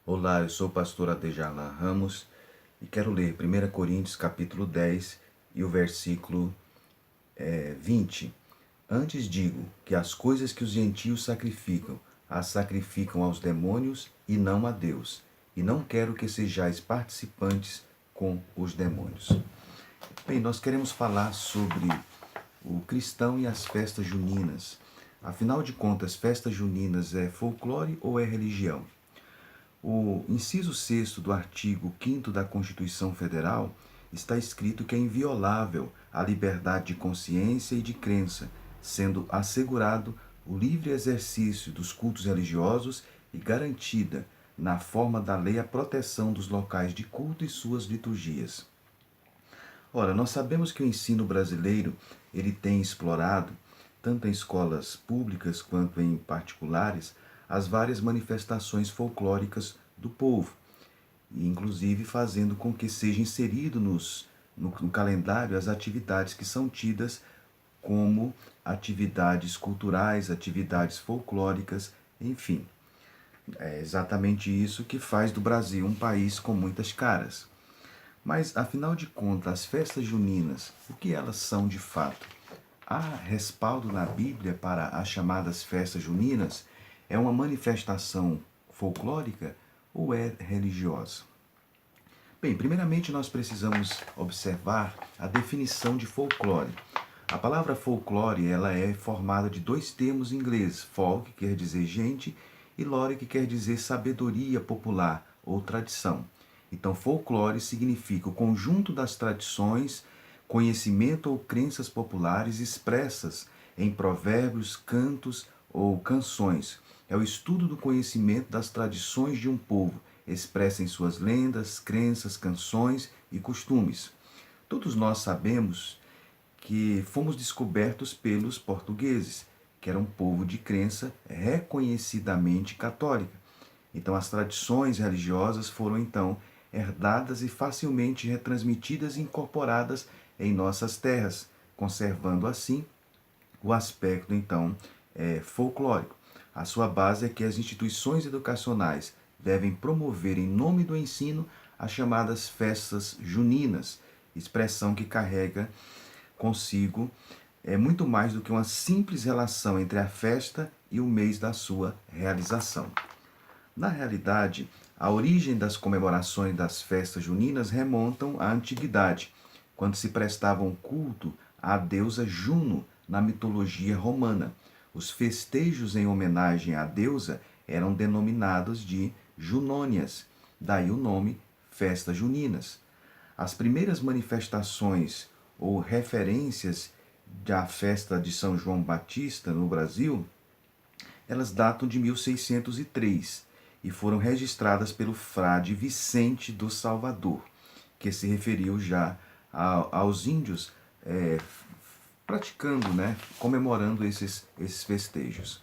Olá, eu sou o pastor Adejarlan Ramos e quero ler 1 Coríntios capítulo 10 e o versículo 20. Antes digo que as coisas que os gentios sacrificam, as sacrificam aos demônios e não a Deus. E não quero que sejais participantes com os demônios. Bem, nós queremos falar sobre o cristão e as festas juninas. Afinal de contas, festas juninas é folclore ou é religião? O inciso 6º do artigo 5º da Constituição Federal está escrito que é inviolável a liberdade de consciência e de crença, sendo assegurado o livre exercício dos cultos religiosos e garantida, na forma da lei, a proteção dos locais de culto e suas liturgias. Ora, nós sabemos que o ensino brasileiro ele tem explorado, tanto em escolas públicas quanto em particulares, as várias manifestações folclóricas do povo, e inclusive fazendo com que seja inserido no calendário as atividades que são tidas como atividades culturais, atividades folclóricas, enfim. É exatamente isso que faz do Brasil um país com muitas caras. Mas, afinal de contas, as festas juninas, o que elas são de fato? Há respaldo na Bíblia para as chamadas festas juninas? É uma manifestação folclórica ou é religiosa? Bem, primeiramente nós precisamos observar a definição de folclore. A palavra folclore ela é formada de dois termos ingleses, folk, que quer dizer gente, e lore, que quer dizer sabedoria popular ou tradição. Então, folclore significa o conjunto das tradições, conhecimento ou crenças populares expressas em provérbios, cantos ou canções. É o estudo do conhecimento das tradições de um povo, expressa em suas lendas, crenças, canções e costumes. Todos nós sabemos que fomos descobertos pelos portugueses, que era um povo de crença reconhecidamente católica. Então as tradições religiosas foram então herdadas e facilmente retransmitidas e incorporadas em nossas terras, conservando assim o aspecto então folclórico. A sua base é que as instituições educacionais devem promover em nome do ensino as chamadas festas juninas, expressão que carrega consigo muito mais do que uma simples relação entre a festa e o mês da sua realização. Na realidade, a origem das comemorações das festas juninas remontam à antiguidade, quando se prestavam culto à deusa Juno na mitologia romana. Os festejos em homenagem à deusa eram denominados de Junônias, daí o nome Festas Juninas. As primeiras manifestações ou referências da festa de São João Batista no Brasil, elas datam de 1603 e foram registradas pelo frade Vicente do Salvador, que se referiu já aos índios praticando, comemorando esses festejos.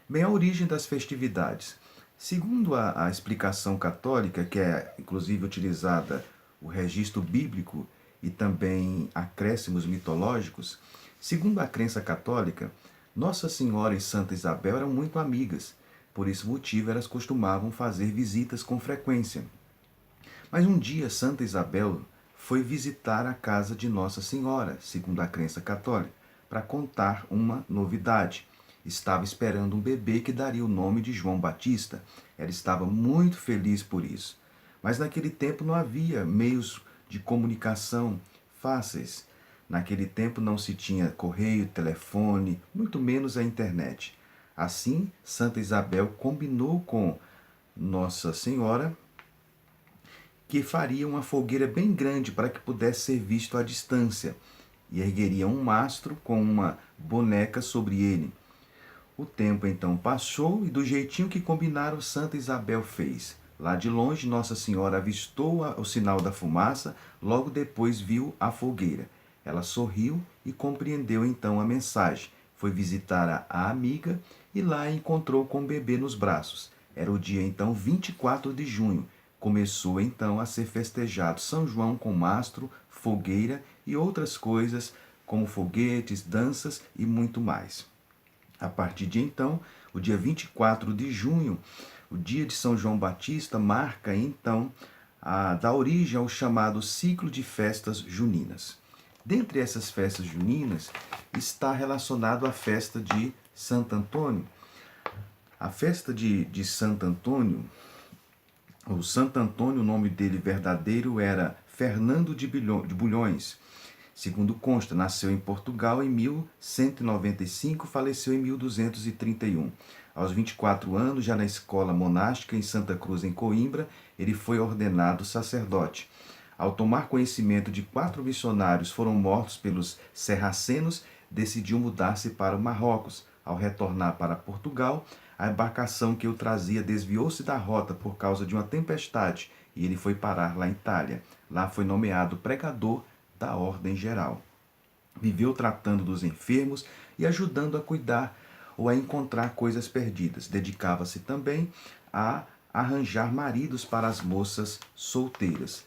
Bem, a origem das festividades. Segundo a explicação católica, que é inclusive utilizada o registro bíblico e também acréscimos mitológicos, segundo a crença católica, Nossa Senhora e Santa Isabel eram muito amigas, por esse motivo elas costumavam fazer visitas com frequência. Mas um dia Santa Isabel foi visitar a casa de Nossa Senhora, segundo a crença católica, para contar uma novidade. Estava esperando um bebê que daria o nome de João Batista. Ela estava muito feliz por isso. Mas naquele tempo não havia meios de comunicação fáceis. Naquele tempo não se tinha correio, telefone, muito menos a internet. Assim, Santa Isabel combinou com Nossa Senhora que faria uma fogueira bem grande para que pudesse ser visto à distância, e ergueria um mastro com uma boneca sobre ele. O tempo então passou e do jeitinho que combinaram, Santa Isabel fez. Lá de longe, Nossa Senhora avistou o sinal da fumaça, logo depois viu a fogueira. Ela sorriu e compreendeu então a mensagem. Foi visitar a amiga e lá a encontrou com o bebê nos braços. Era o dia então 24 de junho. Começou então a ser festejado São João com mastro, fogueira e outras coisas como foguetes, danças e muito mais. A partir de então, o dia 24 de junho, O dia de São João Batista marca, então, dá origem ao chamado ciclo de festas juninas. Dentre essas festas juninas está relacionado a festa de Santo Antônio. A festa de Santo Antônio, o Santo Antônio, o nome dele verdadeiro era Fernando de Bulhões. Segundo consta, nasceu em Portugal em 1195, faleceu em 1231. Aos 24 anos, já na escola monástica em Santa Cruz, em Coimbra, ele foi ordenado sacerdote. Ao tomar conhecimento de 4 missionários foram mortos pelos sarracenos, decidiu mudar-se para o Marrocos. Ao retornar para Portugal, a embarcação que o trazia desviou-se da rota por causa de uma tempestade e ele foi parar lá em Itália. Lá foi nomeado pregador da Ordem Geral. Viveu tratando dos enfermos e ajudando a cuidar ou a encontrar coisas perdidas. Dedicava-se também a arranjar maridos para as moças solteiras.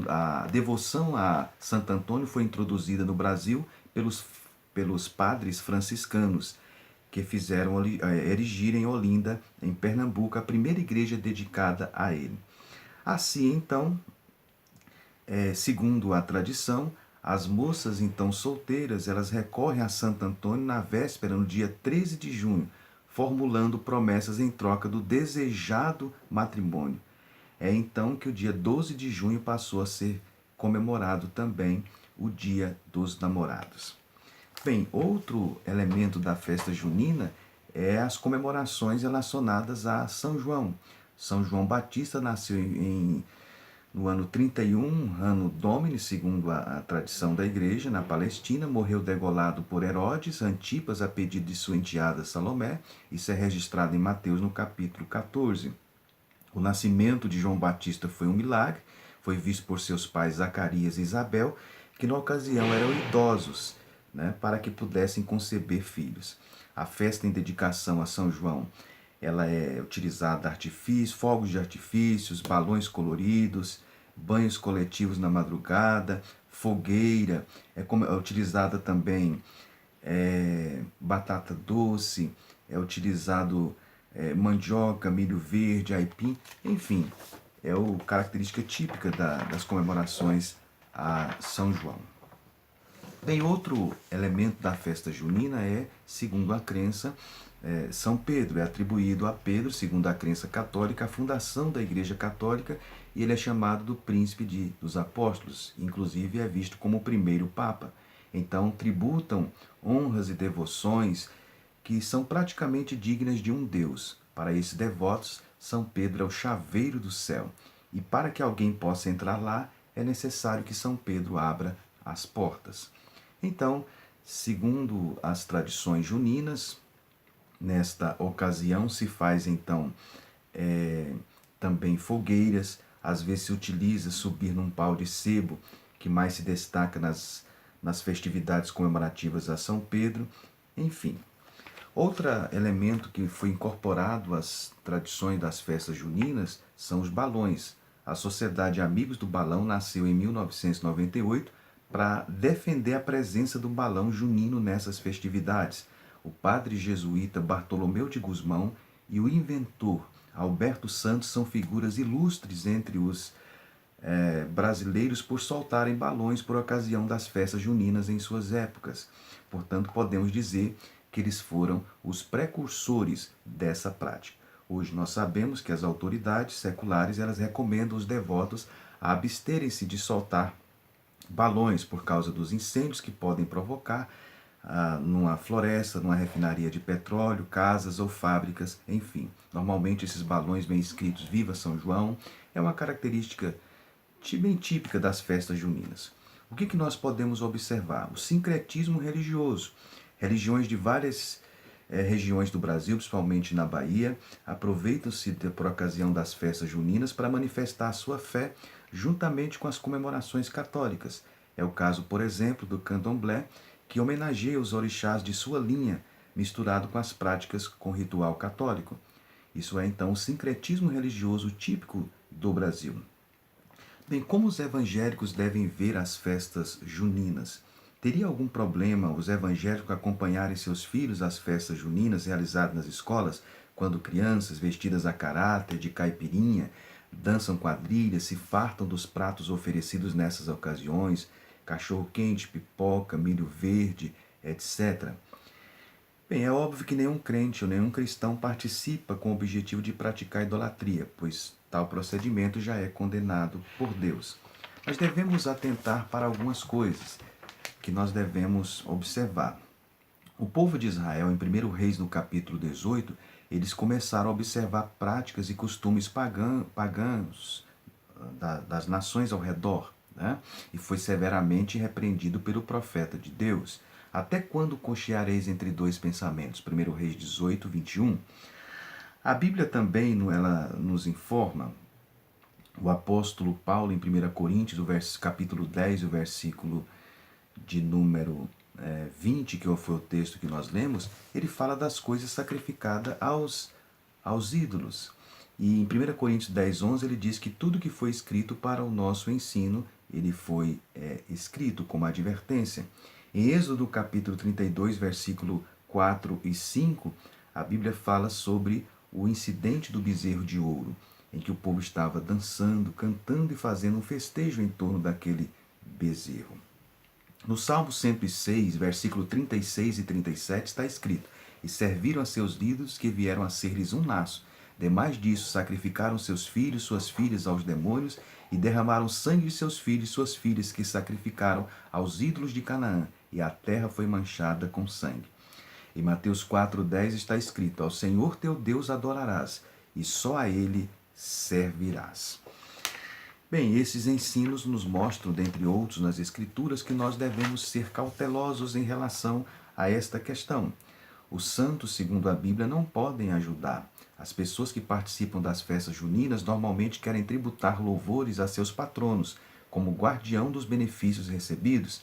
A devoção a Santo Antônio foi introduzida no Brasil pelos padres franciscanos, que fizeram erigir em Olinda, em Pernambuco, a primeira igreja dedicada a ele. Assim, então, segundo a tradição, as moças então solteiras, elas recorrem a Santo Antônio na véspera, no dia 13 de junho, formulando promessas em troca do desejado matrimônio. É então que o dia 12 de junho passou a ser comemorado também o Dia dos Namorados. Bem, outro elemento da festa junina é as comemorações relacionadas a São João. São João Batista nasceu no ano 31, ano Domini, segundo a tradição da igreja, na Palestina, morreu degolado por Herodes Antipas a pedido de sua enteada Salomé. Isso é registrado em Mateus no capítulo 14. O nascimento de João Batista foi um milagre, foi visto por seus pais Zacarias e Isabel, que na ocasião eram idosos, para que pudessem conceber filhos. A festa em dedicação a São João, ela é utilizada fogos de artifícios, balões coloridos, banhos coletivos na madrugada, fogueira, é utilizada também batata doce, é utilizado mandioca, milho verde, aipim, enfim, é a característica típica das comemorações a São João. Bem, outro elemento da festa junina segundo a crença, São Pedro. É atribuído a Pedro, segundo a crença católica, a fundação da Igreja Católica, e ele é chamado do príncipe dos apóstolos, inclusive é visto como o primeiro papa. Então, tributam honras e devoções que são praticamente dignas de um Deus. Para esses devotos, São Pedro é o chaveiro do céu, e para que alguém possa entrar lá, é necessário que São Pedro abra as portas. Então, segundo as tradições juninas, nesta ocasião se faz então também fogueiras, às vezes se utiliza subir num pau de sebo, que mais se destaca nas festividades comemorativas a São Pedro, enfim. Outro elemento que foi incorporado às tradições das festas juninas são os balões. A Sociedade Amigos do Balão nasceu em 1998 para defender a presença do balão junino nessas festividades. O padre jesuíta Bartolomeu de Gusmão e o inventor Alberto Santos são figuras ilustres entre os brasileiros por soltarem balões por ocasião das festas juninas em suas épocas. Portanto, podemos dizer que eles foram os precursores dessa prática. Hoje nós sabemos que as autoridades seculares elas recomendam os devotos a absterem-se de soltar balões por causa dos incêndios que podem provocar numa floresta, numa refinaria de petróleo, casas ou fábricas, enfim. Normalmente esses balões vêm escritos Viva São João, é uma característica bem típica das festas juninas. O que nós podemos observar? O sincretismo religioso. Religiões de várias regiões do Brasil, principalmente na Bahia, aproveitam-se por ocasião das festas juninas para manifestar a sua fé juntamente com as comemorações católicas. É o caso, por exemplo, do candomblé, que homenageia os orixás de sua linha, misturado com as práticas com ritual católico. Isso é, então, o sincretismo religioso típico do Brasil. Bem, como os evangélicos devem ver as festas juninas? Teria algum problema os evangélicos acompanharem seus filhos às festas juninas realizadas nas escolas? quando crianças, vestidas a caráter de caipirinha, dançam quadrilhas, se fartam dos pratos oferecidos nessas ocasiões, cachorro-quente, pipoca, milho verde, etc. Bem, é óbvio que nenhum crente ou nenhum cristão participa com o objetivo de praticar idolatria, pois tal procedimento já é condenado por Deus. Mas devemos atentar para algumas coisas que nós devemos observar. O povo de Israel, em 1 Reis, no capítulo 18, eles começaram a observar práticas e costumes pagãos das nações ao redor, né? E foi severamente repreendido pelo profeta de Deus. Até quando cocheareis entre dois pensamentos? 1 Reis 18, 21. A Bíblia também ela nos informa, o apóstolo Paulo, em 1 Coríntios, capítulo 10, o versículo de número 20, que foi o texto que nós lemos, ele fala das coisas sacrificadas aos ídolos. E em 1 Coríntios 10, 11, ele diz que tudo que foi escrito para o nosso ensino, ele foi escrito como advertência. Em Êxodo capítulo 32, versículo 4 e 5, a Bíblia fala sobre o incidente do bezerro de ouro, em que o povo estava dançando, cantando e fazendo um festejo em torno daquele bezerro. No Salmo 106, versículo 36 e 37, está escrito: E serviram a seus ídolos que vieram a ser-lhes um laço. Demais disso, sacrificaram seus filhos, suas filhas aos demônios, e derramaram sangue de seus filhos e suas filhas que sacrificaram aos ídolos de Canaã, e a terra foi manchada com sangue. Em Mateus 4,10 está escrito: Ao Senhor teu Deus adorarás, e só a Ele servirás. Bem, esses ensinos nos mostram, dentre outros, nas Escrituras, que nós devemos ser cautelosos em relação a esta questão. Os santos, segundo a Bíblia, não podem ajudar. As pessoas que participam das festas juninas normalmente querem tributar louvores a seus patronos, como guardião dos benefícios recebidos.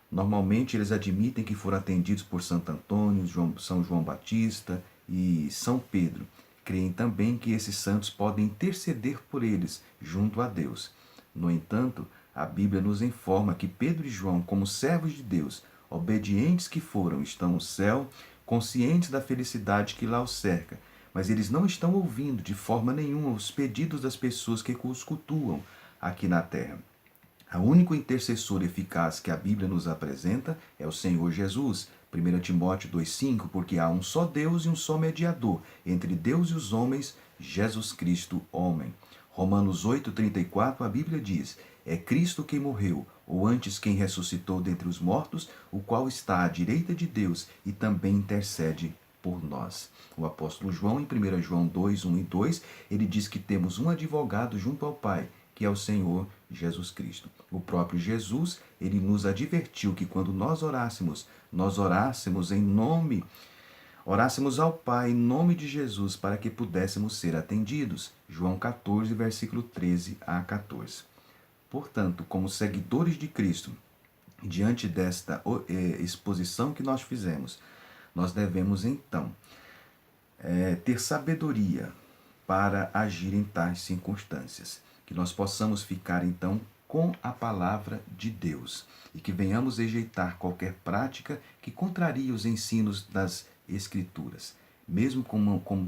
Normalmente eles admitem que foram atendidos por Santo Antônio, São João Batista e São Pedro. Creem também que esses santos podem interceder por eles junto a Deus. No entanto, a Bíblia nos informa que Pedro e João, como servos de Deus, obedientes que foram, estão no céu, conscientes da felicidade que lá os cerca, mas eles não estão ouvindo de forma nenhuma os pedidos das pessoas que os cultuam aqui na terra. O único intercessor eficaz que a Bíblia nos apresenta é o Senhor Jesus. 1 Timóteo 2,5, porque há um só Deus e um só mediador entre Deus e os homens, Jesus Cristo, homem. Romanos 8,34, a Bíblia diz: É Cristo quem morreu, ou antes quem ressuscitou dentre os mortos, o qual está à direita de Deus e também intercede por nós. O apóstolo João, em 1 João 2, 1 e 2, ele diz que temos um advogado junto ao Pai, que é o Senhor Jesus Cristo. O próprio Jesus, ele nos advertiu que quando nós orássemos ao Pai em nome de Jesus para que pudéssemos ser atendidos. João 14, versículo 13 a 14. Portanto, como seguidores de Cristo, diante desta exposição que nós fizemos, nós devemos então ter sabedoria para agir em tais circunstâncias. Que nós possamos ficar então com a palavra de Deus e que venhamos rejeitar qualquer prática que contrarie os ensinos das Escrituras. Mesmo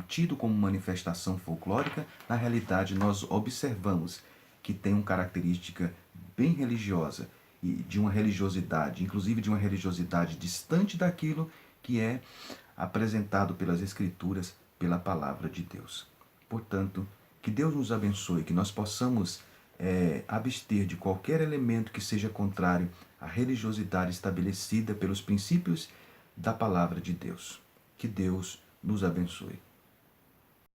tido como manifestação folclórica, na realidade nós observamos que tem uma característica bem religiosa e de uma religiosidade, inclusive de uma religiosidade distante daquilo que é apresentado pelas Escrituras, pela palavra de Deus. Portanto, que Deus nos abençoe, que nós possamos abster de qualquer elemento que seja contrário à religiosidade estabelecida pelos princípios da palavra de Deus. Que Deus nos abençoe.